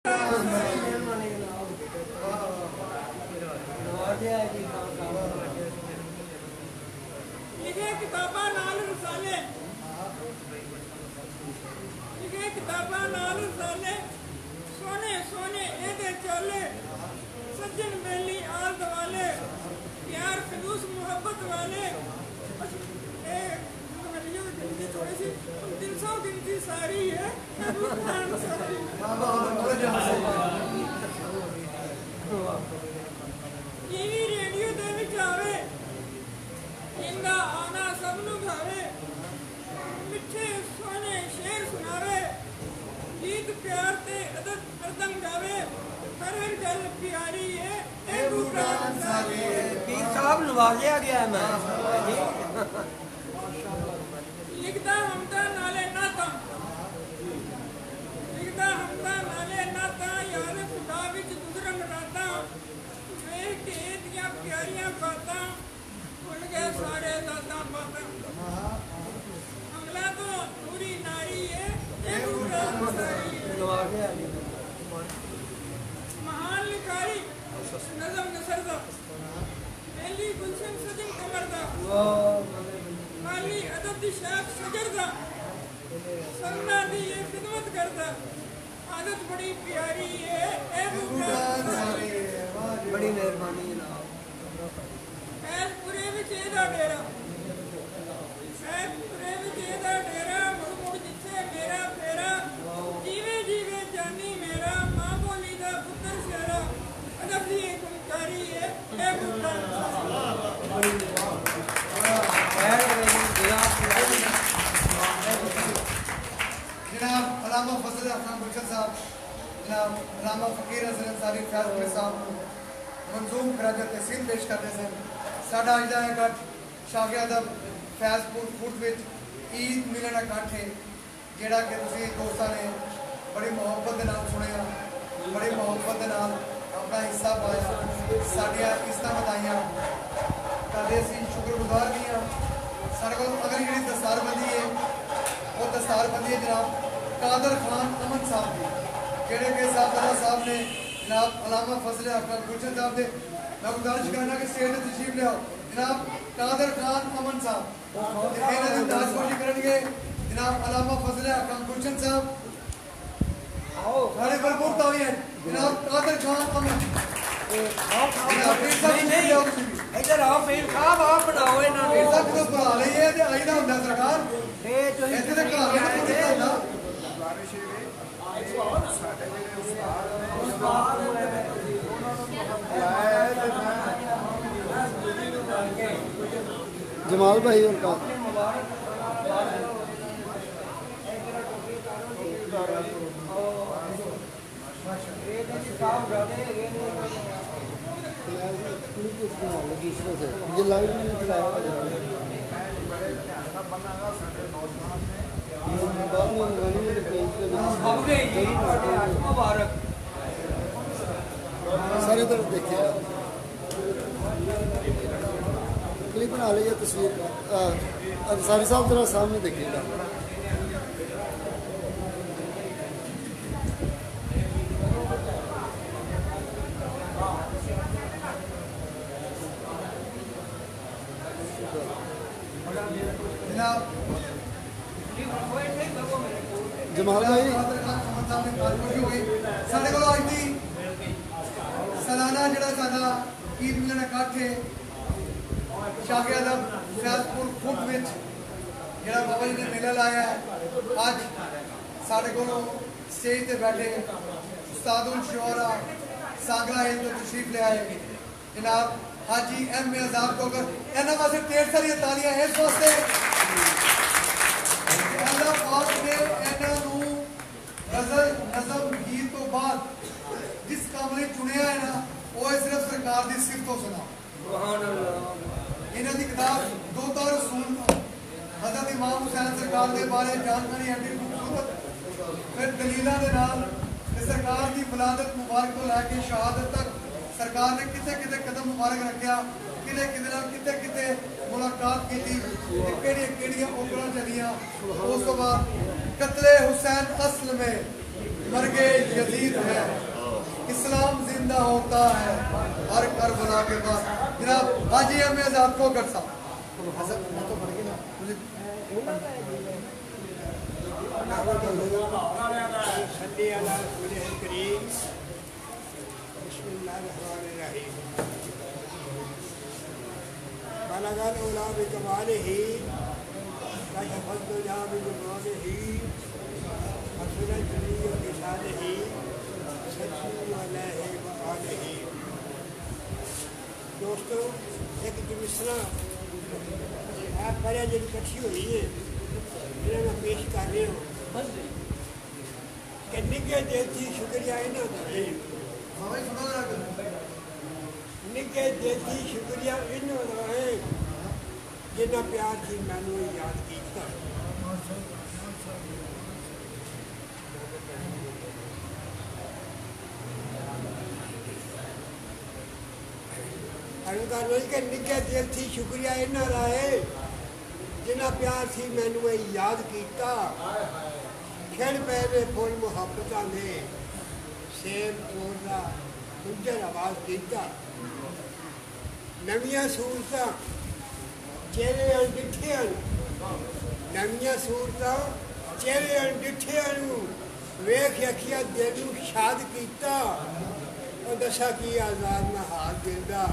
लिखे किताबा नाल रसाले सोने सोने एदे चले सज्जन बेली आल दवाले प्यार खलूस मोहब्बत वाले थोड़ी सी 300 दिन की सारी है टीवी रेडियो दे विच आवे इंदा आना सबनू भावे मिठे सोने शेर सुनावे गीत प्यार ते अदम गावे हर गल प्यारी है ए बूटा अंसारी है पीर साहब नवाजिया गया मैं लिखदा हमदा नाले नाता यार खुदा विच गुजरन राता वेख के दियां प्यारियां बातां भुल गए सारे दादा बातां अगला तो पूरी नारी है ए बूटा अंसारी है महान लिखाई नज़म नसर दा पहली गुलशन सजन कमर दा माली अदब दी शाख शजर दा सन्ना दी ये खिदमत करदा आदत बड़ी प्यारी है ए बूटा अंसारी है बड़ी मेहरबानी जनाब पूरे विच एदा डेरा मुड़ मुड़ जिथे मेरा फेरा जीवे जीवे जानी मेरा मां बोली दा पुत्र शेरा अदब दी एक गुलकारी है ए बूटा जनाब अलामा फजल खान गुलशन साहब, जनाब अलामा फकीर हसन अंसारी फैजपुर साहब मंजूम खराज तहसील पेश करते हैं। साडा अज का इकट्ठ शागे अदब फैजपुर खुर्द विच ईद मिलन इकट्ठ है जिहड़ा कि तुसीं दोस्तां ने बड़ी मुहब्बत दे नाल सुनिया, बड़ी मुहब्बत दे नाल अपना हिस्सा पाया, साडियां इज़्ज़तां बताइयां करदे असीं शुक्रगुजार भी हाँ। साढ़े को अगली जी दस्तारबंदी है वो दस्तारबंदी है जनाब कादर खान अमन साहब की जेड़े के साहबजादा साहब ने जनाब अलामा फजल खान गुलशन साहब ने मैं गुजारिश करना कि स्टेज पर तशरीफ लियाओ जनाब कादर खान अमन साहब इन्होंने दाजगोशी करेंगे जनाब अलामा फजल खान गुलशन साहब साढ़े भरपूर तालियां जनाब कादर खान अमन इधर आओ पीर साहब आप बनाओ इन्हां पीर साहब को बुला लईए ते आईदा हुंदा सरकार ਇੱਥੇ ਤੇ ਘਰ ਨਾ ਕੋਈ ਹੁੰਦਾ जमाल भाई उनका ये लाइव नहीं चलाया सारे तरफ देखे क्लिप बना लीजिए तस्वीर अंसारी साहब जरा सामने देखिएगा। जमाल भाई साढ़े को अज की सालाना जोड़ा साडा ईद मिलन इकट्ठ है शागे अदब फैजपुर खुर्द विच जोड़ा बाबा जी ने मेला लाया है। अज साढ़े को स्टेज पर बैठे उस्तादुल शुरा सांगला हिल तो तशरीफ ले आए जनाब हाजी एम ए आजाद को अगर इन्होंने वास्ते ढेर सारी तालियां इस वास्ते अल्लाह पाक ने इन्हों गजल नज़म गीत तो बाद जिस काम ने चुनिया है ना वो है सिर्फ सरकार की सिफत तो सुना इन्हों की किताब दो तार रसूल हज़रत इमाम हुसैन सरकार के बारे जानकारी एडी खूबसूरत फिर दलीलों के नाल सरकार की विलादत मुबारक को लैके शहादत तक सरकार ने कितने कितने कदम मुबारक रखा किते किते किते मुलाकात की केड़ियां ओकड़ां चलियां उस तो बाद कत्ले हुसैन असल में मर्गे यजीद है, इस्लाम जिंदा होता है हर करबला के बाद। जनाब हाजी अहमद आजाद को कर साहब दोस्तों, एक मिसरा आप पढ़िया जी इकट्ठी हुई है, जिन्हें मैं पेश कर रही हूँ कि निगे दिल थी शुक्रिया इन्हों निगे दिल थी शुक्रिया इन्हों जिन्ना प्यार थी मैनू याद किया। निके दिल थी शुक्रिया इन्हों का है जिन्ना प्यार थी मैनू याद किया। खिड़ पे वे फुल मुहब्बत ने सेम चोर का गुंजर आवाज किया। नविया सूरत चेहरे डिठे नविया सूरत चेहरे डिठे वेख अखिया दिल शाद किया। और दसा की आजाद में हाथ गिरदा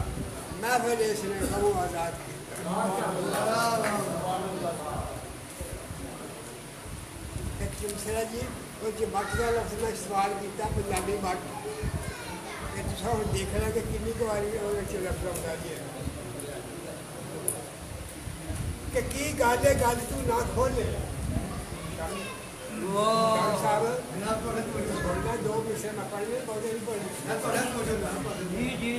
महफिल इसने कहूँ आजाद किया। एक सिलसिला जी वो जो बट का लफ्ज में सवाल किया पंजाबी बट कि तुसा हम देखना कि किन्नी को बारी लफ्ज आਉਂਦਾ जी कि की गल है गल तू ना खोले साहब बोलना दो विषय में पढ़ने पौधे नहीं पढ़ने जी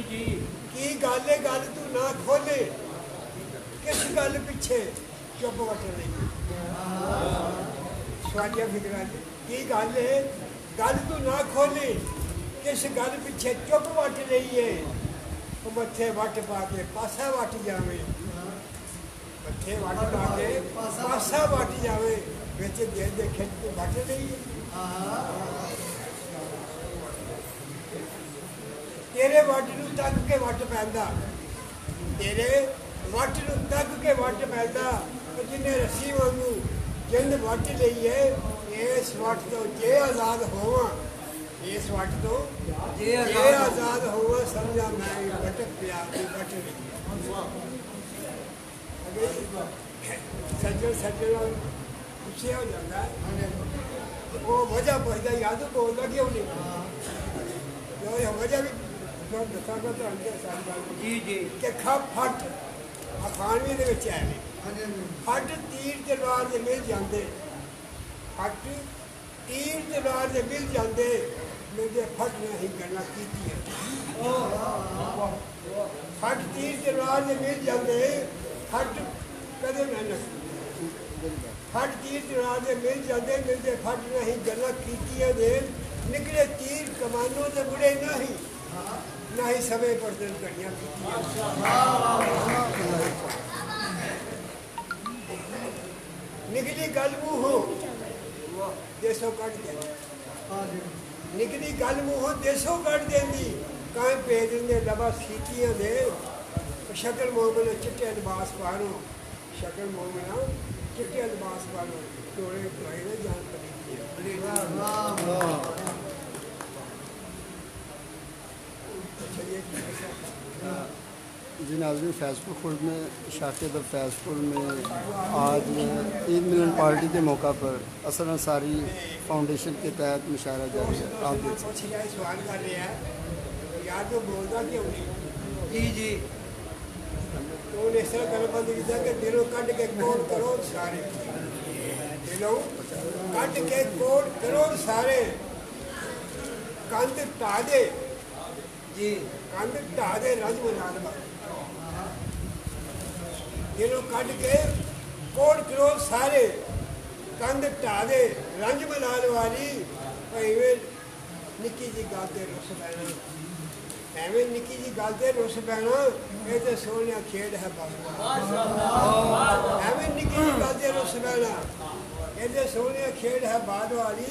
की गल है गल तू ना खोले किस गल पिछे चुप वट रही स्वादिया फिक्र की गल है गल तू ना खोले किस गल पिछे चुप वट रही है। वो मत्थे वट पा के पासा वट जावे मत्थे वट पा के पासा वट जावे बिच दिल दे खिच तू वट रही है। तेरे वट नू तक के वट पैंदा तेरे वट नू तक के वट पैंदा जिन्हें रस्सी वांगू जिंद वट लई है। इस वट तो जे आजाद होवा इस वट तो जे आजाद होवा समझा मैं भटक पिया वट सज्जन सज्जन गुस्से हो जाता है वो वजह पुछता याद बोलता क्यों नहीं वजह भी जी कि खप फट अखानवी है फट तीर तलवार से मिल जाते फट तीर तलवार से मिल जाते मेरे फट ने ही गल्ला की फट तीर तलवार से मिल जाते फट कदे न फट तीर तलवार से मिल जाते मिलते फट ने ही गल्ला की निकले तीर कमानों से बुढ़े नहीं ना ही समय पर दिन कड़ियाँ निकली गल मुँह देसों कट दे निकली गल मुँह देसों कट देंदी कहीं भेज देंगे लबा सीटियाँ दे शक्ल मोहम्मद चिट्टे लिबास पारो शक्ल मोहम्मद चिट्टे लिबास पारो टोले टोले ने जान पड़ी जी नाज़रीन, फैज़पुर खुर्द में शाकिर फैज़पुर में आज ईद मिलन पार्टी के मौका पर असर अंसारी फाउंडेशन के तहत मुशायरा जारी है। आप देख सकते हैं। सवाल कर रहे हैं यार तो बोलता क्यों नहीं जी तो उन्हें इस तरह गलबंद किया कि दिलों कट के कोड करो सारे दिलों कट के कोड करो सारे कंध ढा दे जी कंध ढा दे रंज बना दे दिलों कट के कोड करो सारे कंध ढा दे रंज मलाल वाली निक्की जी गल ते रुस पैना एवं निक्की जी गल ते रुस पैना ये तो सोहनिया खेड है बस एवं निक्की जी गल ते रुस पैना ये तो सोहनिया खेड है बाद वाली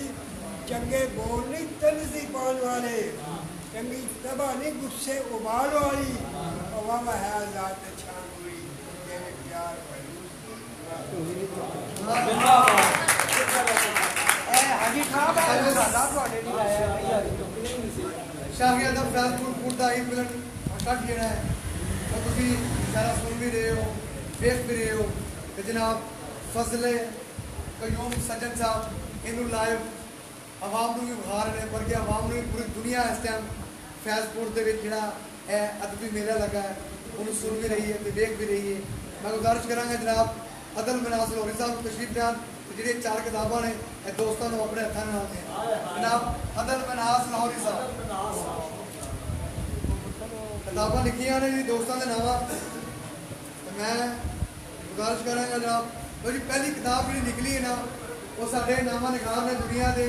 चंगे बोल नहीं तलसी पान वाले, चंगी तबा नहीं गुस्से उबाल वाली, वाह है ज़ात छान हुई तेरे प्यार हाजी साहब सादा ਤੁਹਾਡੇ ਲਈ ਆਇਆ ਹੈ शाही अदब फैजपुर फूड का ईद मिलन कट जेड़ा है तो तुसी सारा सुन भी रहे हो, देख भी रहे हो कि जनाब फजले कयूम सज्जन साहब इनू लाइव आवाम नू भी विखा रहे हैं, बल्कि आवाम नू भी पूरी दुनिया इस टाइम फैजपुर के जिहड़ा है अदबी मेला लगा है उन्होंने सुन भी रही है तो देख भी रही है। मैं गुजारिश करांगा जनाब अदल मनास लाहौरी साहब तशरीफ बयान ਜਿਹੜੀ 4 ਕਿਤਾਬਾਂ ਨੇ ਇਹ ਦੋਸਤਾਂ ਨੂੰ ਆਪਣੇ ਹੱਥਾਂ ਨਾਲ ਦੇ ਜਨਾਬ ਅਦਲ ਮਨਾਸ ਲਾਹੌਰੀ ਸਾਹਿਬ ਕਿਤਾਬਾਂ ਲਿਖੀਆਂ ਨੇ ਜੀ ਦੋਸਤਾਂ ਦੇ ਨਾਵਾਂ ਤੇ ਮੈਂ ਗੁਜ਼ਾਰਿਸ਼ ਕਰਾਂਗਾ ਜਨਾਬ ਉਹ ਜੀ ਪਹਿਲੀ ਕਿਤਾਬ ਜਿਹੜੀ ਨਿਕਲੀ ਹੈ ਨਾ ਉਹ ਸਾਡੇ ਨਾਮਾਂ ਨਿਗਾਰ ਨੇ ਦੁਨੀਆ ਦੇ